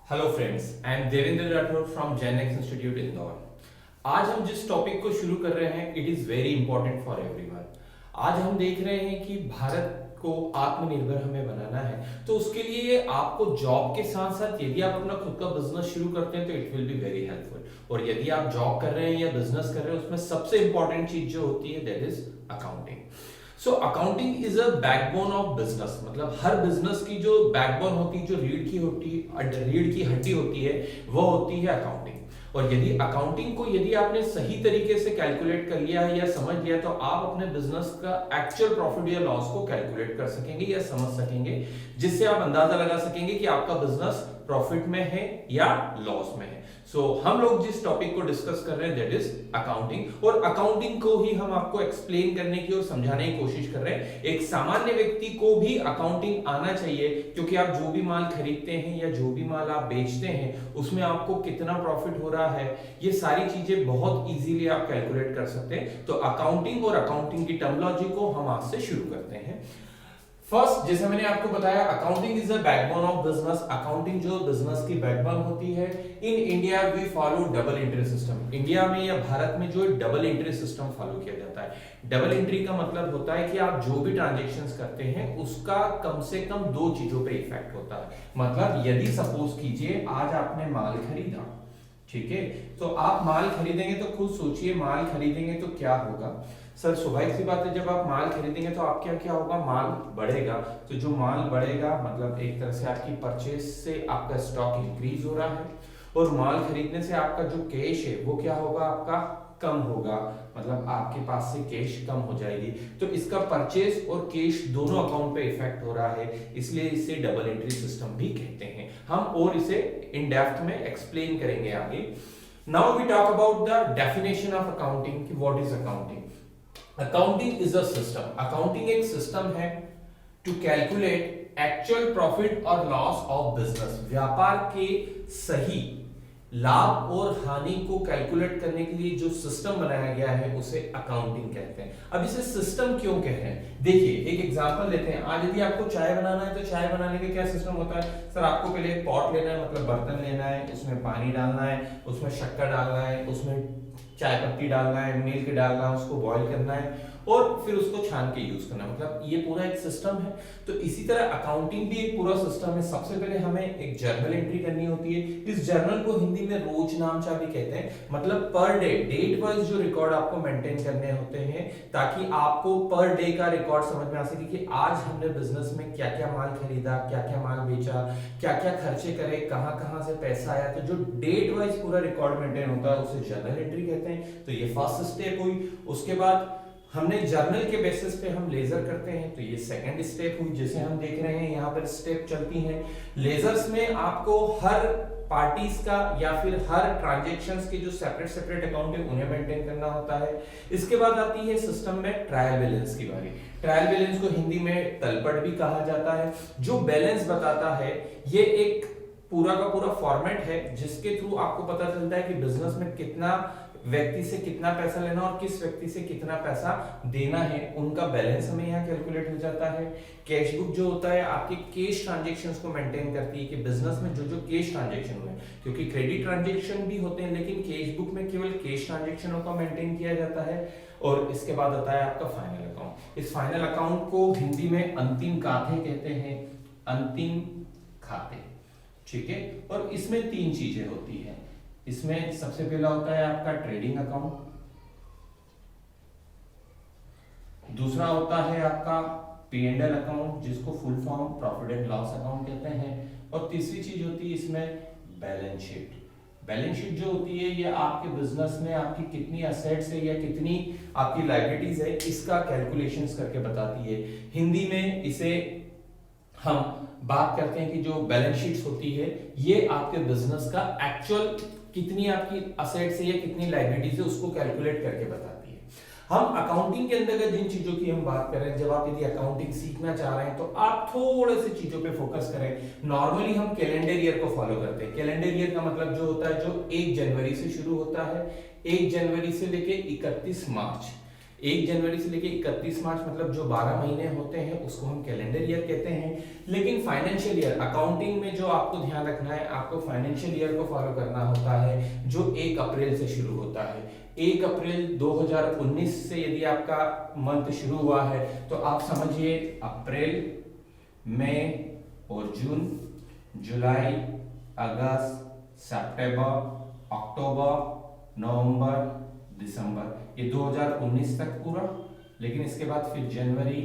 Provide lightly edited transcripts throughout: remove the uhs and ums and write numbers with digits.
Hello friends, I am Devendra Rathore from Genex institute Indore. आज हम जिस टॉपिक को शुरू कर रहे हैं it is very important for everyone. आज हम देख रहे हैं कि भारत को आत्मनिर्भर हमें बनाना है, तो उसके लिए आपको जॉब के साथ साथ यदि आप अपना खुद का बिजनेस शुरू करते हैं तो it will be very helpful. और यदि आप जॉब कर रहे हैं या बिजनेस कर रहे हैं, उसमें सबसे इंपॉर्टेंट चीज जो होती है that is accounting. So accounting is a backbone of business. मतलब हर बिजनेस की जो बैकबोन होती है, जो रीढ़ की हड्डी होती है, वो होती है अकाउंटिंग। और यदि अकाउंटिंग को यदि आपने सही तरीके से कैलकुलेट कर लिया है या समझ लिया, तो आप अपने बिजनेस का एक्चुअल प्रॉफिट या लॉस को कैलकुलेट कर सकेंगे या समझ सकेंगे, जिससे आप अंदाजा लगा सकेंगे कि आपका बिजनेस प्रॉफिट में है या लॉस में है। सो हम लोग जिस टॉपिक को डिस्कस कर रहे हैं दैट इज अकाउंटिंग, और अकाउंटिंग को ही हम आपको एक्सप्लेन करने की और समझाने की कोशिश कर रहे हैं। एक सामान्य व्यक्ति को भी अकाउंटिंग आना चाहिए, क्योंकि आप जो भी माल खरीदते हैं या जो भी माल आप बेचते हैं उसमें आपको कितना प्रॉफिट हो रहा है, ये सारी चीजें बहुत इजीली आप कैलकुलेट कर सकते हैं। तो अकाउंटिंग और अकाउंटिंग की टर्मिनोलॉजी को हम आज से शुरू करते हैं। फर्स्ट, जैसे मैंने आपको बताया, accounting is the backbone of business. Accounting जो बिजनेस की बैकबोन होती है। In India we follow double entry system. India में या भारत में जो डबल एंट्री सिस्टम फॉलो किया जाता है। डबल एंट्री का मतलब होता है कि आप जो भी ट्रांजैक्शंस करते हैं उसका कम से कम दो चीजों पे इफेक्ट होता है। मतलब यदि सपोज कीजिए आज आपने माल खरीदा, ठीक है, तो आप माल खरीदेंगे तो खुद सोचिए, माल खरीदेंगे तो क्या होगा। सर स्वाभाविक सी बात है, जब आप माल खरीदेंगे तो आपका क्या होगा, माल बढ़ेगा। तो जो माल बढ़ेगा मतलब एक तरह से आपकी परचेज से आपका स्टॉक इंक्रीज हो रहा है, और माल खरीदने से आपका जो कैश है वो क्या होगा, आपका कम होगा। मतलब आपके पास से कैश कम हो जाएगी। तो इसका परचेज और कैश दोनों अकाउंट पे इफेक्ट हो रहा है, इसलिए इसे डबल एंट्री सिस्टम भी कहते हैं हम, और इसे इन डेप्थ में एक्सप्लेन करेंगे आगे। Now we talk about the definition of accounting कि what is accounting. Accounting is a system. Accounting एक सिस्टम है टू कैलकुलेट एक्चुअल प्रॉफिट और लॉस ऑफ बिजनेस। व्यापार के सही लाभ और हानि को कैलकुलेट करने के लिए जो सिस्टम बनाया गया है उसे अकाउंटिंग कहते हैं। अब इसे सिस्टम क्यों कह रहे हैं, देखिए एक एग्जांपल लेते हैं। आज यदि आपको चाय बनाना है तो चाय बनाने का क्या सिस्टम होता है, सर आपको पहले एक पॉट लेना है, मतलब बर्तन लेना है, उसमें पानी डालना है, उसमें शक्कर डालना है, उसमें चाय पत्ती डालना है, मिल्क डालना है, उसको बॉईल करना है और फिर उसको छान के यूज करना। मतलब ये पूरा एक सिस्टम है। तो इसी तरह अकाउंटिंग भी एक पूरा सिस्टम है। सबसे पहले हमें एक जर्नल एंट्री करनी होती है। इस जर्नल को हिंदी में रोजनामचा भी कहते हैं। मतलब पर डे डेट वाइज जो रिकॉर्ड आपको मेंटेन करने होते हैं, ताकि आपको पर डे का रिकॉर्ड समझ में आ सके कि आज हमने बिजनेस में क्या क्या माल खरीदा, क्या क्या माल बेचा, क्या क्या खर्चे करे, कहां कहां से पैसा आया। तो जो डेट वाइज पूरा रिकॉर्ड मेंटेन होता है उसे जर्नल एंट्री कहते हैं। तो ये फर्स्ट स्टेप हुई। उसके बाद हमने जर्नल के बेसिस पे हम लेजर करते हैं, तो ये सेकंड स्टेप हुई। जैसे हम देख रहे हैं यहाँ पर स्टेप चलती हैं। लेजर्स में आपको हर पार्टीज का या फिर हर ट्रांजैक्शंस के जो सेपरेट सेपरेट अकाउंट है उन्हें मेंटेन करना होता है। इसके बाद आती है सिस्टम में ट्रायल बैलेंस की बारी। ट्रायल बैलेंस को हिंदी में तलपट भी कहा जाता है। जो बैलेंस बताता है ये एक पूरा का पूरा फॉर्मेट है जिसके थ्रू आपको पता चलता है कि बिजनेस में कितना व्यक्ति से कितना पैसा लेना और किस व्यक्ति से कितना पैसा देना है, उनका बैलेंस हमें यहाँ कैलकुलेट हो जाता है। कैश बुक जो होता है आपके कैश ट्रांजैक्शंस को मेंटेन करती है कि बिजनेस में जो जो कैश ट्रांजैक्शन हुए, क्योंकि क्रेडिट ट्रांजैक्शन भी होते हैं लेकिन कैश बुक में केवल कैश ट्रांजैक्शनों का मेंटेन किया जाता है। और इसके बाद आता है आपका फाइनल अकाउंट। इस फाइनल अकाउंट को हिंदी में अंतिम खाते कहते हैं, अंतिम खाते, ठीक है। और इसमें तीन चीजें होती है। इसमें सबसे पहला होता है आपका ट्रेडिंग अकाउंट, दूसरा होता है आपका P&L अकाउंट जिसको full form profit and loss account कहते हैं, और तीसरी चीज होती है इसमें बैलेंस शीट। बैलेंस शीट जो होती है ये आपके बिजनेस में आपकी कितनी असेट्स है या कितनी आपकी लायबिलिटीज है इसका कैलकुलेशंस करके बताती है। हिंदी में इसे हम बात करते हैं कि जो बैलेंस शीट्स होती है ये आपके बिजनेस का एक्चुअल कितनी आपकी असेट्स है या कितनी लायबिलिटीज है उसको कैलकुलेट करके बताती है। हम अकाउंटिंग के अंतर्गत जिन चीजों की हम बात कर रहे हैं, जब आप यदि अकाउंटिंग सीखना चाह रहे हैं तो आप थोड़े से चीजों पे फोकस करें। नॉर्मली हम कैलेंडर ईयर को फॉलो करते हैं। कैलेंडर ईयर का मतलब जो होता है जो 1 जनवरी से शुरू होता है, 1 जनवरी से लेके 31 मार्च, 1 जनवरी से लेके 31 मार्च मतलब जो 12 महीने होते हैं उसको हम कैलेंडर ईयर कहते हैं। लेकिन फाइनेंशियल ईयर अकाउंटिंग में जो आपको ध्यान रखना है, आपको फाइनेंशियल ईयर को फॉलो करना होता है जो 1 अप्रैल से शुरू होता है। 1 अप्रैल 2019 से यदि आपका मंथ शुरू हुआ है तो आप समझिए अप्रैल, मई और जून, जुलाई, अगस्त, सितंबर, अक्टूबर, नवंबर, दिसंबर, ये 2019 तक पूरा। लेकिन इसके बाद फिर जनवरी,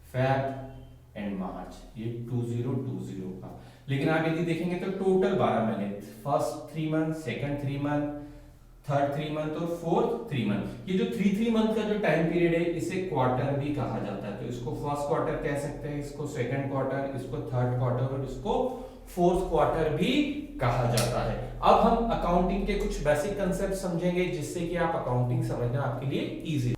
फेब एंड मार्च, ये 2020 का। लेकिन आप यदि देखेंगे तो टोटल 12 महीने, first 3 month, second 3 month, third 3 month और फोर्थ 3 मंथ। ये जो 3 मंथ का जो टाइम पीरियड है इसे क्वार्टर भी कहा जाता है। तो इसको फर्स्ट क्वार्टर कह सकते हैं, इसको सेकंड क्वार्टर, इसको थर्ड क्वार्टर और इसको फोर्थ क्वार्टर भी कहा जाता है। अब हम अकाउंटिंग के कुछ बेसिक कंसेप्ट समझेंगे जिससे कि आप अकाउंटिंग समझना आपके लिए इजी।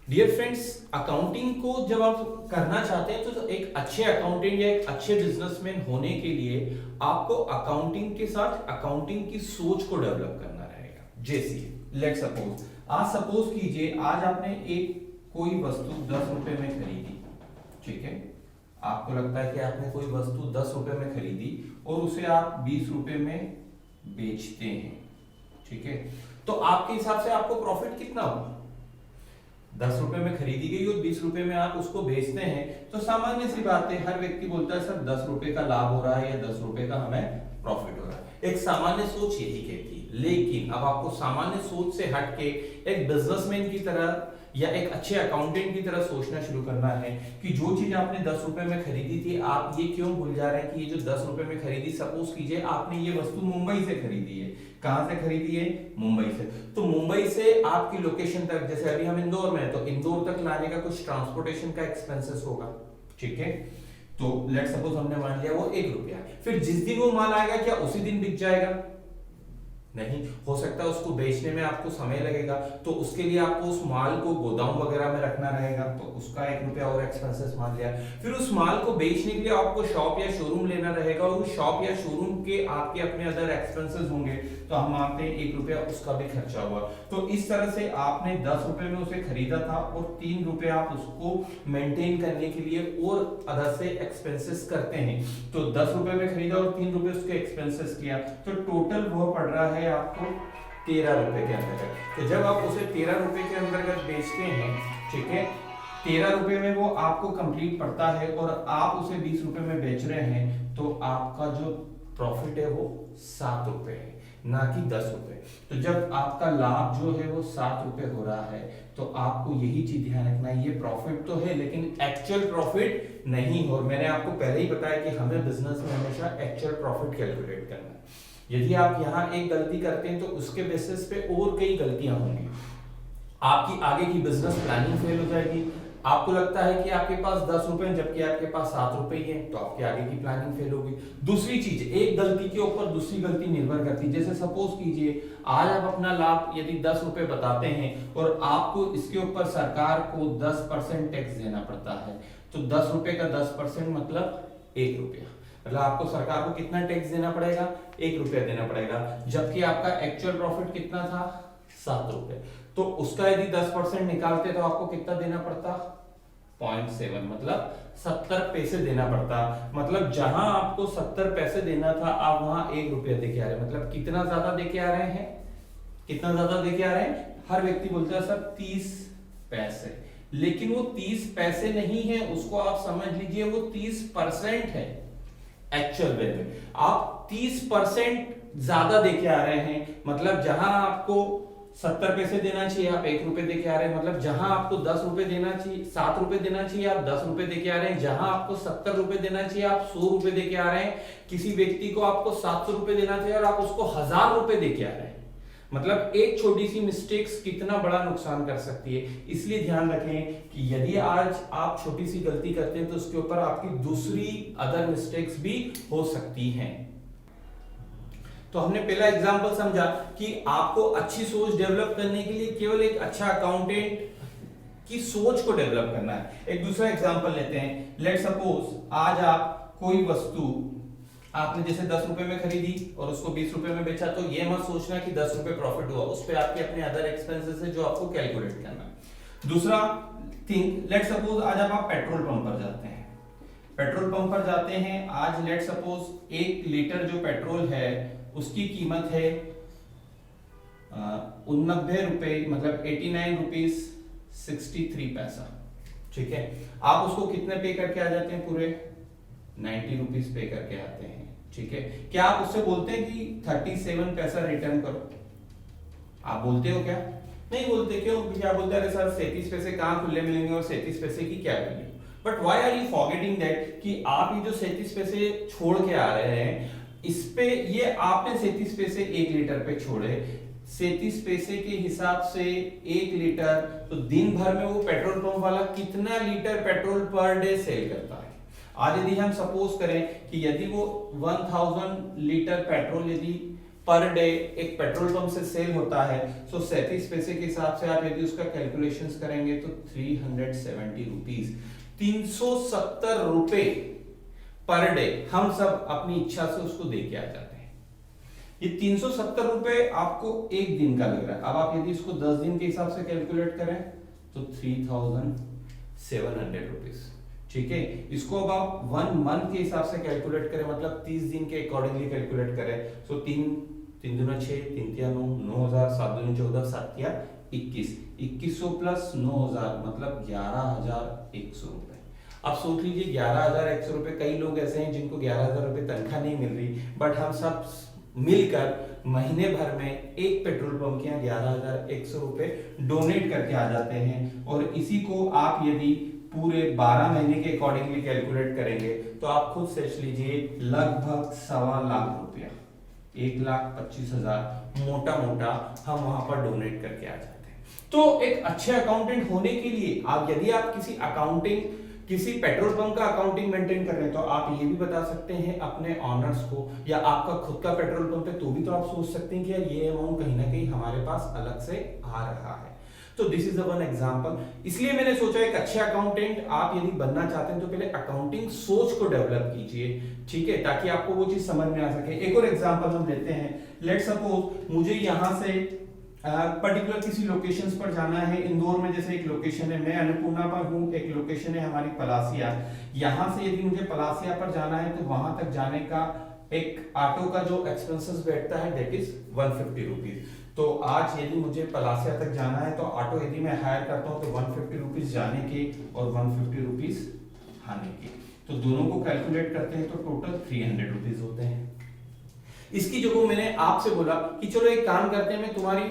डियर फ्रेंड्स, अकाउंटिंग को जब आप करना चाहते हैं तो एक अच्छे अकाउंटेंट या एक अच्छे बिजनेसमैन होने के लिए आपको अकाउंटिंग के साथ अकाउंटिंग की सोच को डेवलप करना रहेगा। जैसे लेट सपोज, आज सपोज कीजिए आज आपने एक कोई वस्तु 10 रुपए में खरीदी, ठीक है। आपको लगता है कि आपने कोई वस्तु 10 रुपए में खरीदी और उसे आप 20 रुपए में बेचते हैं, ठीक है। तो आपके हिसाब से आपको प्रॉफिट कितना होगा? 10 रुपए में खरीदी गई और 20 रुपए में आप उसको बेचते हैं तो सामान्य सी बात है, हर व्यक्ति बोलता है सर 10 रुपए का लाभ हो रहा है या 10 रुपए का हमें प्रॉफिट हो रहा है। एक सामान्य सोच यही कहती है। लेकिन अब आपको सामान्य सोच से हटके एक बिजनेसमैन की तरह या एक अच्छे अकाउंटेंट की तरह सोचना शुरू करना है कि जो चीज आपने 10 रुपए में खरीदी थी, आप ये क्यों भूल जा रहे हैं कि ये जो 10 रुपए में खरीदी, सपोज कीजिए आपने ये वस्तु मुंबई से खरीदी है। कहां से खरीदी है? मुंबई से। तो मुंबई से आपकी लोकेशन तक, जैसे अभी हम इंदौर में हैं तो इंदौर तक लाने का कुछ ट्रांसपोर्टेशन का एक्सपेंसेस होगा, ठीक है। तो लेट सपोज हमने मान लिया वो 1 रुपया। फिर जिस दिन वो माल आएगा क्या उसी दिन बिक जाएगा? नहीं, हो सकता है उसको बेचने में आपको समय लगेगा, तो उसके लिए आपको उस माल को गोदाम वगैरह में रखना रहेगा, तो उसका 1 रुपया और एक्सपेंसेस मान लिया। फिर उस माल को बेचने के लिए आपको शॉप या शोरूम लेना रहेगा और उस शॉप या शोरूम के आपके अपने अदर एक्सपेंसेस होंगे, तो हम मानते हैं 1 रुपया उसका भी खर्चा हुआ। तो इस तरह से आपने 10 रुपए में उसे खरीदा था और 3 रुपए आप उसको मेंटेन करने के लिए और अदर से एक्सपेंसेस करते हैं। तो 10 रुपए में खरीदा और 3 रुपए उसके एक्सपेंसेस किया, तो टोटल वो पड़ रहा है आपको 13 रुपए के अंतर्गत। तो जब आप उसे 13 रुपए के अंतर्गत बेचते हैं, ठीक है, 13 रुपए में वो आपको कंप्लीट पड़ता है और आप उसे 20 रुपए में बेच रहे हैं, तो आपका जो प्रॉफिट है वो 7 रुपए है, ना कि 10 रुपए। तो जब आपका लाभ जो है वो 7 रुपए हो रहा है तो आपको यही चीज ध्यान रखना है, ये प्रॉफिट तो है लेकिन एक्चुअल प्रॉफिट नहीं। और मैंने आपको पहले ही बताया कि हमें बिजनेस में हमेशा एक्चुअल प्रॉफिट कैलकुलेट करना है। यदि आप यहाँ एक गलती करते हैं तो उसके बेसिस पे और कई गलतियां होंगी, आपकी आगे की बिजनेस प्लानिंग फेल हो जाएगी। आपको लगता है कि आपके पास 10 रुपए जबकि आपके पास 7 रुपए ही है, तो आपके आगे की प्लानिंग फेल होगी। दूसरी चीज, एक गलती के ऊपर दूसरी गलती निर्भर करती है। जैसे सपोज कीजिए आज आप अपना लाभ यदि 10 रुपए बताते हैं और आपको इसके ऊपर सरकार को 10% टैक्स देना पड़ता है, तो 10 रुपए का 10% मतलब 1 रुपया, मतलब आपको सरकार को कितना टैक्स देना पड़ेगा? 1 रुपया देना पड़ेगा, जबकि आपका एक्चुअल प्रॉफिट कितना था? 7 रुपए। तो उसका यदि 10% निकालते तो आपको कितना देना पड़ता? 0.7, मतलब 70 पैसे देना पड़ता। मतलब जहां आपको 70 पैसे देना था आप वहां 1 रुपया देके आ रहे हैं। मतलब कितना ज्यादा देके आ रहे हैं? कितना ज्यादा देके आ रहे हैं? हर व्यक्ति बोलता है सर 30 पैसे, लेकिन वो 30 पैसे नहीं है, उसको आप समझ लीजिए वो 30% है। एक्चुअल वे में आप 30% ज्यादा देके आ रहे हैं। मतलब जहां आपको 70 पैसे देना चाहिए आप 1 रुपए देके आ रहे हैं। मतलब जहां आपको 10 रुपए देना चाहिए, 7 रुपए देना चाहिए, आप 10 रुपए देके आ रहे हैं। जहां आपको 70 रुपए देना चाहिए आप 100 रुपए देके आ रहे हैं। किसी व्यक्ति को आपको 700 रुपए देना चाहिए और आप उसको 1000 रुपए देके आ रहे हैं। मतलब एक छोटी सी मिस्टेक्स कितना बड़ा नुकसान कर सकती है। इसलिए ध्यान रखें कि यदि आज आप छोटी सी गलती करते हैं तो उसके ऊपर आपकी दूसरी अदर मिस्टेक्स भी हो सकती हैं। तो हमने पहला एग्जांपल समझा कि आपको अच्छी सोच डेवलप करने के लिए केवल एक अच्छा अकाउंटेंट की सोच को डेवलप करना है। एक दूसरा एग्जांपल लेते हैं। लेट सपोज आज आप कोई वस्तु आपने जैसे 10 रुपए में खरीदी और उसको 20 रुपए में बेचा, तो ये मत सोचना कि 10 रुपए प्रॉफिट हुआ, उस पर आपके अपने अदर एक्सपेंसेस है जो आपको कैलकुलेट करना है। दूसरा थिंग, लेट सपोज आज आप पेट्रोल पंप पर जाते हैं, पेट्रोल पंप पर जाते हैं, आज लेट सपोज 1 लीटर जो पेट्रोल है उसकी कीमत है 89 रुपए, मतलब 89 रुपीज 63 पैसा, ठीक है। आप उसको कितने पे करके आ जाते हैं, पूरे 90 रुपीज पे करके आते हैं, ठीक है। क्या आप उससे बोलते हैं कि 37 पैसा रिटर्न करो? आप बोलते हो क्या? नहीं बोलते। क्यों? क्या बोलते हैं, सर 37 पैसे कहां खुले मिलेंगे और 37 पैसे की क्या value? But why are you forgetting that कि आप ये जो 37 पैसे छोड़ के आ रहे हैं, इस पे ये आपने 37 पैसे 1 लीटर पे छोड़े, 37 पैसे के हिसाब से 1 लीटर, तो दिन भर में वो पेट्रोल पंप वाला कितना litre petrol per day sale करता है? आज यदि हम सपोज करें कि यदि वो 1000 लीटर पेट्रोल यदि पर डे एक पेट्रोल पंप से सेल होता है, तो 37 पैसे के हिसाब से आप यदि उसका कैलकुलेशंस करेंगे तो 370 रुपीज, 370 रुपए पर डे हम सब अपनी इच्छा से उसको दे के आ जाते हैं। ये 370 रुपए आपको एक दिन का लग रहा है। अब आप यदि इसको 10 दिन के हिसाब से कैलकुलेट करें तो 3700 रुपीज, ठीक है। इसको अब आप 1 मंथ के हिसाब से कैलकुलेट करें, मतलब 30 दिन के अकॉर्डिंगली कैलकुलेट करें, तो 3 दूना 6, 3 तिया 9, 9000, 7 दूनी 14, 7 तिया 21, 2100 प्लस 9000 मतलब 11100 रुपए। अब सोच लीजिए 11100 रुपए, कई लोग ऐसे हैं जिनको 11000 रुपए तनख्वाह नहीं मिल रही, बट हम सब मिलकर महीने भर में एक पेट्रोल पंप के यहाँ 11100 रुपए डोनेट करके आ जाते हैं। और इसी को आप यदि पूरे 12 महीने के अकॉर्डिंगली कैलकुलेट करेंगे तो आप खुद सोच लीजिए लगभग 1.25 लाख रुपया, 1,25,000 मोटा मोटा हम वहां पर डोनेट करके आ जाते हैं। तो एक अच्छे अकाउंटेंट होने के लिए आप यदि आप किसी पेट्रोल पंप का अकाउंटिंग मेंटेन कर रहे हैं, तो आप ये भी बता सकते हैं अपने ऑनर्स को, या आपका खुद का पेट्रोल पंप है तो भी तो आप सोच सकते हैं कि यार ये अमाउंट कहीं ना कहीं हमारे पास अलग से आ रहा है। तो दिस इज वन एग्जांपल। इसलिए मैंने सोचा एक अच्छे अकाउंटेंट आप यदि बनना चाहते हैं तो पहले अकाउंटिंग सोच को डेवलप कीजिए, ठीक है, ताकि आपको वो चीज समझ में आ सके। एक और एग्जांपल हम लेते हैं, लेट सपोज मुझे यहां से पर्टिकुलर किसी लोकेशंस पर जाना है। इंदौर में जैसे एक लोकेशन है, मैं अन्नपूर्णा पर हूँ, एक लोकेशन है हमारी पलासिया। यहां से यदि मुझे पलासिया पर जाना है तो वहां तक जाने का एक ऑटो का जो एक्सपेंसेस बैठता है दैट इज 150 रुपीज। तो आज यदि मुझे पलासिया तक जाना है तो ऑटो यदि मैं हायर करता हूं तो 150 रुपीज जाने के और 150 रुपीज आने के, तो दोनों को कैलकुलेट करते हैं तो टोटल 300 रुपीज होते हैं। इसकी जगह मैंने आपसे बोला कि चलो एक काम करते हैं, मैं तुम्हारी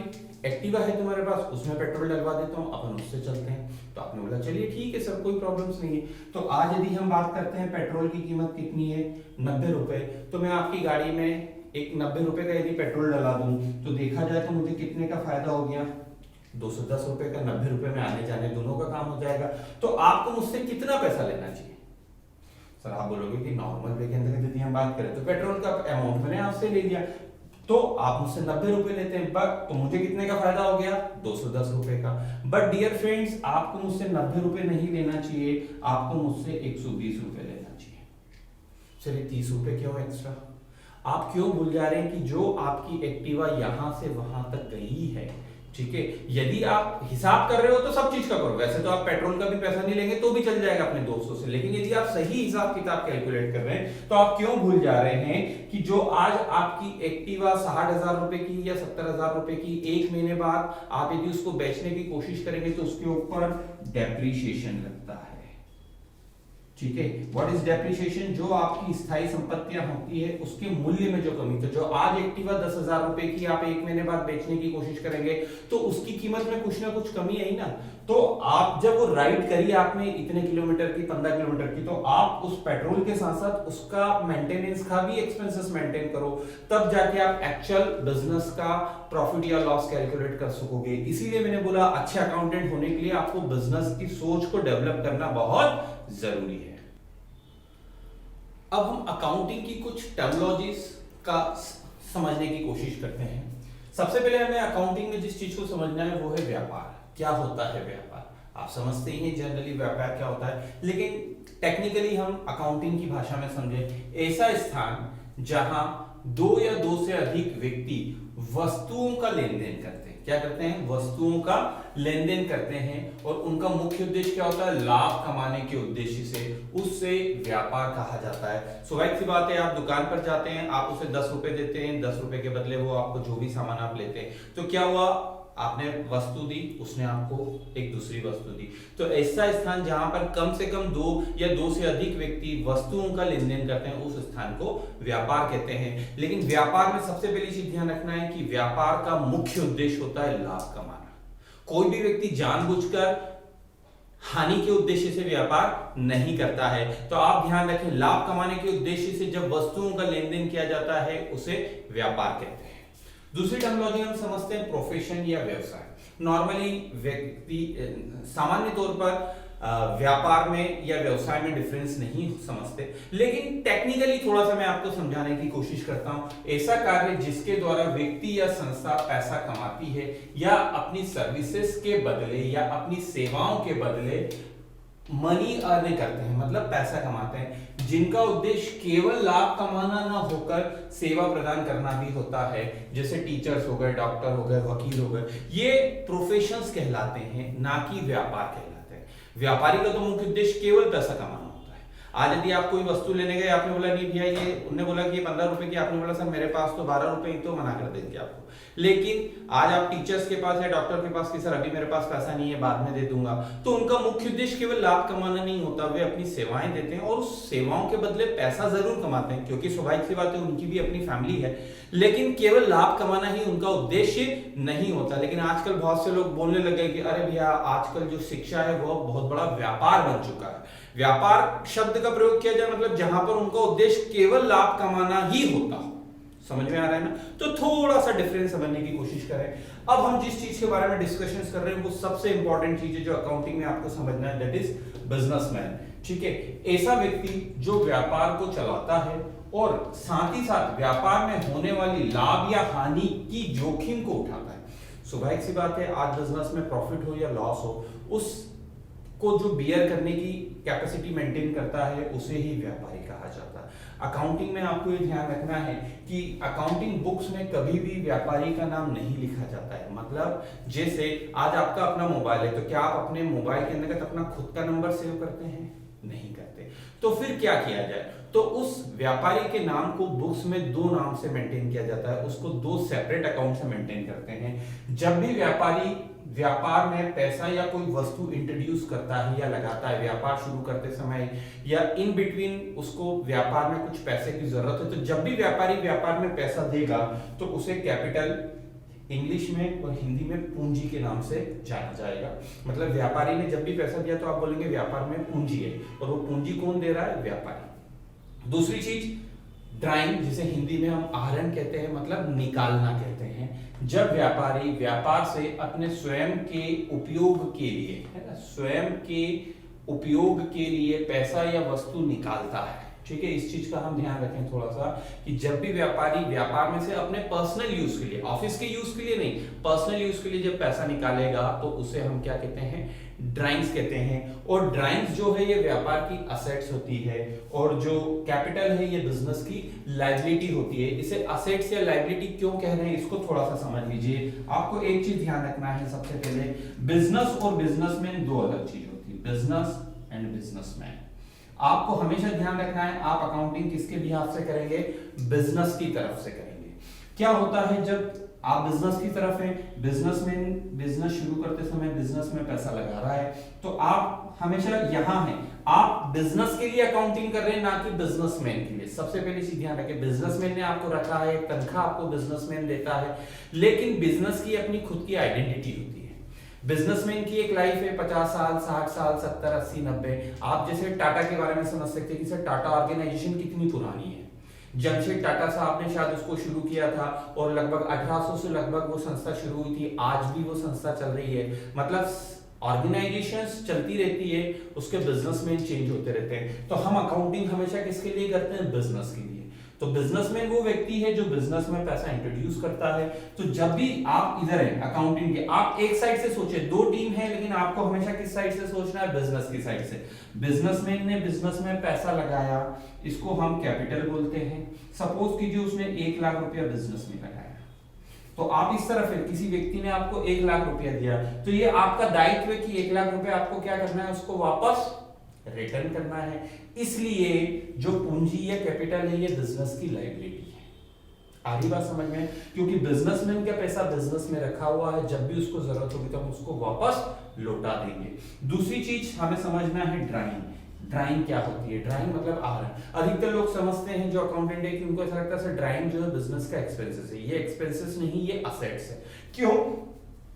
एक्टिवा है तुम्हारे पास, उसमें पेट्रोल डलवा देता हूं, अपन उससे चलते हैं। तो आपने बोला चलिए ठीक है सर, कोई प्रॉब्लम्स नहीं है। तो आज यदि हम बात करते हैं पेट्रोल की कीमत कितनी है, 90 रुपए, तो मैं आपकी गाड़ी में एक 90 रुपए का यदि पेट्रोल डला दूं तो देखा जाए तो मुझे कितने का फायदा हो गया, 210 रुपए का, 90 रुपए में आने जाने दोनों का काम हो जाएगा। तो आपको मुझसे कितना पैसा लेना चाहिए? सर आप बोलोगे कि नॉर्मल वे के अंदर यदि हम बात करें तो पेट्रोल का अमाउंट मैंने आपसे ले लिया, तो आप मुझसे 90 रुपए लेते हैं, बट तो मुझे कितने का फायदा हो गया, 210 रुपए का। बट डियर फ्रेंड्स, आपको मुझसे 90 रुपए नहीं लेना चाहिए, आपको मुझसे 120 रुपए लेना चाहिए। चलिए 30 रुपए क्यों एक्स्ट्रा? आप क्यों भूल जा रहे हैं कि जो आपकी एक्टिवा यहां से वहां तक गई है, ठीक है, यदि आप हिसाब कर रहे हो तो सब चीज का करो, वैसे तो आप पेट्रोल का भी पैसा नहीं लेंगे तो भी चल जाएगा अपने दोस्तों से, लेकिन यदि आप सही हिसाब किताब कैलकुलेट कर रहे हैं तो आप क्यों भूल जा रहे हैं कि जो आज आपकी एक्टिवा 60,000 रुपए की या 70,000 रुपए की, एक महीने बाद आप यदि उसको बेचने की कोशिश करेंगे तो उसके ऊपर डेप्रीशिएशन लगता है, ठीक है। What is depreciation? जो आपकी स्थायी संपत्तियां होती है उसके मूल्य में जो कमी, तो जो आज एक्टिवा 10,000 रुपए की आप एक महीने बाद बेचने की कोशिश करेंगे तो उसकी कीमत में कुछ ना कुछ कमी आई ना। तो आप जब वो राइड करी आपने इतने किलोमीटर की, 15 किलोमीटर की, तो आप उस पेट्रोल के साथ साथ उसका मेंटेनेंस का भी एक्सपेंसेस मेंटेन करो, तब जाके आप एक्चुअल बिजनेस का प्रॉफिट या लॉस कैलकुलेट कर सकोगे। इसीलिए मैंने बोला अच्छे अकाउंटेंट होने के लिए आपको बिजनेस की सोच को डेवलप करना बहुत जरूरी है। अब हम अकाउंटिंग की कुछ टर्मिनोलॉजीज का समझने की कोशिश करते हैं। सबसे पहले हमें अकाउंटिंग में जिस चीज को समझना है वो है व्यापार। क्या होता है व्यापार? आप समझते ही हैं जनरली व्यापार क्या होता है, लेकिन टेक्निकली हम अकाउंटिंग की भाषा में समझे, ऐसा स्थान जहां दो या दो से अधिक व्यक्ति वस्तुओं का लेन देन करते हैं। क्या करते हैं? वस्तुओं का लेन देन करते हैं और उनका मुख्य उद्देश्य क्या होता है? लाभ कमाने के उद्देश्य से, उससे व्यापार कहा जाता है। स्वाभाविक सी बात है, आप दुकान पर जाते हैं, आप उसे 10 रुपए देते हैं, 10 रुपए के बदले वो आपको जो भी सामान आप लेते हैं, तो क्या हुआ? आपने वस्तु दी, उसने आपको एक दूसरी वस्तु दी। तो ऐसा स्थान जहां पर कम से कम दो या दो से अधिक व्यक्ति वस्तुओं का लेन देन करते हैं, उस स्थान को व्यापार कहते हैं। लेकिन व्यापार में सबसे पहली चीज ध्यान रखना है कि व्यापार का मुख्य उद्देश्य होता है लाभ कमाना। कोई भी व्यक्ति जानबूझकर हानि के उद्देश्य से व्यापार नहीं करता है। तो आप ध्यान रखें, लाभ कमाने के उद्देश्य से जब वस्तुओं का लेन देन किया जाता है, उसे व्यापार कहते हैं। दूसरी टर्मिनोलॉजी हम समझते हैं प्रोफेशन या व्यवसाय। नॉर्मली व्यक्ति सामान्य तौर पर व्यापार में या व्यवसाय में डिफरेंस नहीं समझते, लेकिन टेक्निकली थोड़ा सा मैं आपको समझाने की कोशिश करता हूं। ऐसा कार्य जिसके द्वारा व्यक्ति या संस्था पैसा कमाती है या अपनी सर्विसेज के बदले या अपनी सेवाओं के बदले मनी अर्न करते हैं, मतलब पैसा कमाते हैं, जिनका उद्देश्य केवल लाभ कमाना ना होकर सेवा प्रदान करना भी होता है। जैसे टीचर्स हो गए, डॉक्टर हो गए, वकील हो गए, ये प्रोफेशंस कहलाते हैं, ना कि व्यापार कहलाते हैं। व्यापारी का तो मुख्य उद्देश्य केवल पैसा कमाना होता है। आज यदि आप कोई वस्तु लेने गए, आपने बोला नहीं भैया ये, उन्होंने बोला कि ये 15 रुपए की, आपने बोला सर मेरे पास तो 12 रुपए, तो मना कर देंगे आपको। लेकिन आज आप टीचर्स के पास या डॉक्टर के पास कि सर अभी मेरे पास पैसा नहीं है, बाद में दे दूंगा, तो उनका मुख्य उद्देश्य केवल लाभ कमाना नहीं होता, वे अपनी सेवाएं देते हैं और उस सेवाओं के बदले पैसा जरूर कमाते हैं, क्योंकि स्वाभाविक सी बात है, उनकी भी अपनी फैमिली है। लेकिन केवल लाभ कमाना ही उनका उद्देश्य नहीं होता। लेकिन आजकल बहुत से लोग बोलने लगे कि अरे भैया आजकल जो शिक्षा है वो बहुत बड़ा व्यापार बन चुका है। व्यापार शब्द का प्रयोग किया जाए मतलब जहां पर उनका उद्देश्य केवल लाभ कमाना ही होता हो। समझ में आ रहा है ना? तो थोड़ा सा डिफरेंस समझने की कोशिश करें। अब हम जिस चीज के बारे में डिस्कशन कर रहे हैं वो सबसे इंपॉर्टेंट चीज है जो अकाउंटिंग में आपको समझना है, दैट इज बिजनेसमैन। ठीक है, ऐसा व्यक्ति जो व्यापार को चलाता है और साथ ही साथ व्यापार में होने वाली लाभ या हानि की जोखिम को उठाता है। स्वाभाविक सी बात है, आज बिजनेस में प्रॉफिट हो या लॉस हो, उसको जो बियर करने की कैपेसिटी मेंटेन करता है उसे ही व्यापारी कहा जाता है। अकाउंटिंग में आपको ये ध्यान रखना है कि अकाउंटिंग बुक्स में कभी भी व्यापारी का नाम नहीं लिखा जाता है। मतलब जैसे आज आपका अपना मोबाइल है, तो क्या आप अपने मोबाइल के अंतर्गत अपना खुद का नंबर सेव करते हैं? नहीं करते। तो फिर क्या किया जाए? तो उस व्यापारी के नाम को बुक्स में दो नाम से मेंटेन किया जाता है, उसको दो सेपरेट अकाउंट से मेंटेन करते हैं। जब भी व्यापारी व्यापार में पैसा या कोई वस्तु इंट्रोड्यूस करता है या लगाता है, व्यापार शुरू करते समय या इन बिटवीन उसको व्यापार में कुछ पैसे की जरूरत है, तो जब भी व्यापारी व्यापार में पैसा देगा तो उसे कैपिटल, इंग्लिश में और हिंदी में पूंजी के नाम से जाना जाएगा। मतलब व्यापारी ने जब भी पैसा दिया तो आप बोलेंगे व्यापार में पूंजी है, और वो पूंजी कौन दे रहा है? व्यापारी। दूसरी चीज ड्राइंग, जिसे हिंदी में हम आहरण कहते हैं, मतलब निकालना कहते हैं। जब व्यापारी व्यापार से अपने स्वयं के उपयोग के लिए, है ना, स्वयं के उपयोग के लिए पैसा या वस्तु निकालता है। ठीक है, इस चीज का हम ध्यान रखें थोड़ा सा कि जब भी व्यापारी व्यापार में से अपने पर्सनल यूज के लिए, ऑफिस के यूज के लिए नहीं, पर्सनल यूज के लिए जब पैसा निकालेगा तो उसे हम क्या कहते हैं? ड्राइंग्स कहते हैं। और ड्राइंग्स जो है ये व्यापार की असेट्स होती है, और जो कैपिटल है ये बिजनेस की लायबिलिटी होती है। इसे असेट्स या लायबिलिटी क्यों कह रहे हैं इसको थोड़ा सा समझ लीजिए। आपको एक चीज ध्यान रखना है, सबसे पहले बिजनेस और बिजनेसमैन दो अलग चीज होती है, बिजनेस एंड बिजनेसमैन। आपको हमेशा ध्यान रखना है, आप अकाउंटिंग किसके बिहाफ से करेंगे? बिजनेस की तरफ से करेंगे। क्या होता है जब आप बिजनेस की तरफ हैं, बिजनेसमैन बिजनेस शुरू करते समय बिजनेस में पैसा लगा रहा है, तो आप हमेशा यहां हैं, आप बिजनेस के लिए अकाउंटिंग कर रहे हैं, ना कि बिजनेसमैन के लिए। सबसे पहले चीज ध्यान रखें, बिजनेसमैन ने आपको रखा है, तनख्वाह आपको बिजनेसमैन देता है, लेकिन बिजनेस की अपनी खुद की आइडेंटिटी होती है। बिजनेसमैन की एक लाइफ है 50 साल, 60 साल, 70, 80, 90। आप जैसे टाटा के बारे में समझ सकते हैं कि सर टाटा ऑर्गेनाइजेशन कितनी पुरानी है। जमशेद टाटा साहब ने शायद उसको शुरू किया था और लगभग 1800 से लगभग वो संस्था शुरू हुई थी, आज भी वो संस्था चल रही है। मतलब ऑर्गेनाइजेशंस चलती रहती है, उसके बिजनेसमैन चेंज होते रहते हैं। तो हम अकाउंटिंग हमेशा किसके लिए करते हैं? बिजनेस के लिए। तो बिजनेसमैन वो व्यक्ति है जो बिजनेस में पैसा इंट्रोड्यूस करता है। तो जब भी आप इधर है अकाउंटिंग के, आप एक साइड से सोचे, दो टीम है लेकिन आपको हमेशा किस साइड से सोचना है, बिजनेस की साइड से। बिजनेसमैन ने बिजनेस में पैसा लगाया, इसको हम कैपिटल बोलते हैं। सपोज कीजिए उसने 1 लाख रुपया बिजनेस में लगाया, तो आप इस तरफ है, किसी व्यक्ति ने आपको 1 लाख रुपया दिया, तो ये आपका दायित्व है कि 1 लाख रुपया आपको क्या करना है, उसको वापस रिटर्न करना है। इसलिए जो पूंजी या कैपिटल है ये बिजनेस की लायबिलिटी है। आ रही बात समझ में? क्योंकि बिजनेसमैन का पैसा बिजनेस में रखा हुआ है, जब भी उसको जरूरत होगी तो हम उसको वापस लौटा देंगे। दूसरी चीज हमें समझना है ड्राइंग। ड्राइंग क्या होती है? ड्राइंग मतलब आहरण। अधिकतर लोग समझते हैं जो अकाउंटेंट है कि उनको ऐसा लगता है सर ड्राइंग जो है बिजनेस का एक्सपेंसेस है। ये एक्सपेंसेस नहीं, ये असेट्स है। क्यों?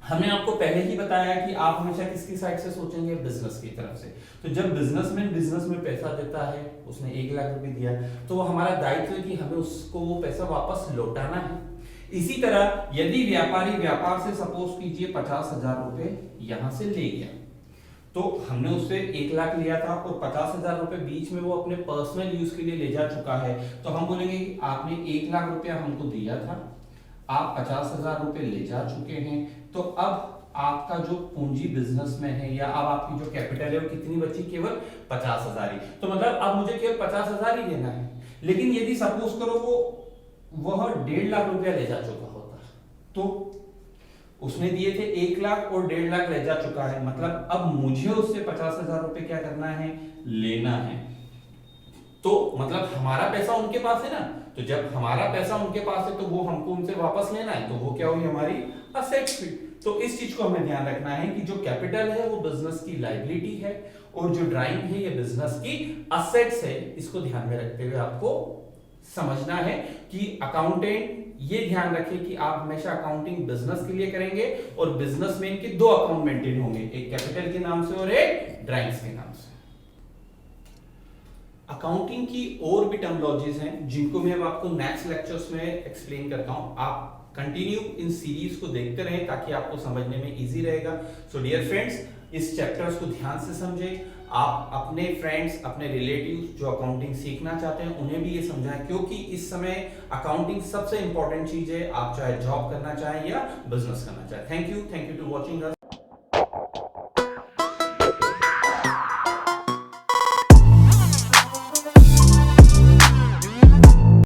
हमने आपको पहले ही बताया कि आप हमेशा किसकी साइड से सोचेंगे, बिजनेस की तरफ से। तो जब बिजनेसमैन बिजनेस में पैसा देता है, उसने 1 लाख रुपए दिया, तो वो हमारा दायित्व है कि हमें उसको वो पैसा वापस लौटाना है। इसी तरह यदि व्यापारी व्यापार से सपोज कीजिए 50,000 रुपए यहां से ले गया, तो हमने उससे 1 लाख लिया था और 50,000 रुपए बीच में वो अपने पर्सनल यूज के लिए ले जा चुका है, तो हम बोलेंगे कि आपने 1 लाख रुपया हमको दिया था, आप 50,000 रुपए ले जा चुके हैं, तो अब आपका जो पूंजी बिजनेस में है या अब आपकी जो कैपिटल है वो कितनी बची, केवल 50,000 ही। तो मतलब अब मुझे केवल 50,000 ही देना है। लेकिन यदि सपोज करो वह 1.5 लाख रुपया ले जा चुका होता, तो उसने दिए थे 1 लाख और 1.5 लाख ले जा चुका है, मतलब अब मुझे उससे 50,000 रुपए क्या करना है, लेना है। तो मतलब हमारा पैसा उनके पास है ना, तो जब हमारा पैसा उनके पास है तो वो हमको उनसे वापस लेना है, तो वो क्या हुई, हमारी असेट्स हुई। तो इस चीज को हमें ध्यान रखना है कि जो कैपिटल है वो बिजनेस की लायबिलिटी है और जो ड्राइंग है ये बिजनेस की असेट्स है। इसको ध्यान में रखते हुए आपको समझना है कि अकाउंटेंट ये ध्यान रखे कि आप हमेशा अकाउंटिंग बिजनेस के लिए करेंगे और बिजनेसमैन के 2 अकाउंट मेंटेन होंगे, एक कैपिटल के नाम से और एक ड्राइंग्स के नाम से। अकाउंटिंग की और भी टर्मिनोलॉजीज हैं जिनको मैं अब आपको नेक्स्ट लेक्चर्स में एक्सप्लेन करता हूं। आप कंटिन्यू इन सीरीज को देखते रहें ताकि आपको समझने में इजी रहेगा। सो डियर फ्रेंड्स, इस चैप्टर्स को ध्यान से समझें। आप अपने फ्रेंड्स, अपने रिलेटिव्स जो अकाउंटिंग सीखना चाहते हैं उन्हें भी ये समझाएं, क्योंकि इस समय अकाउंटिंग सबसे इंपॉर्टेंट चीज है, आप चाहे जॉब करना चाहें या बिजनेस करना चाहें। Thank you to watching us.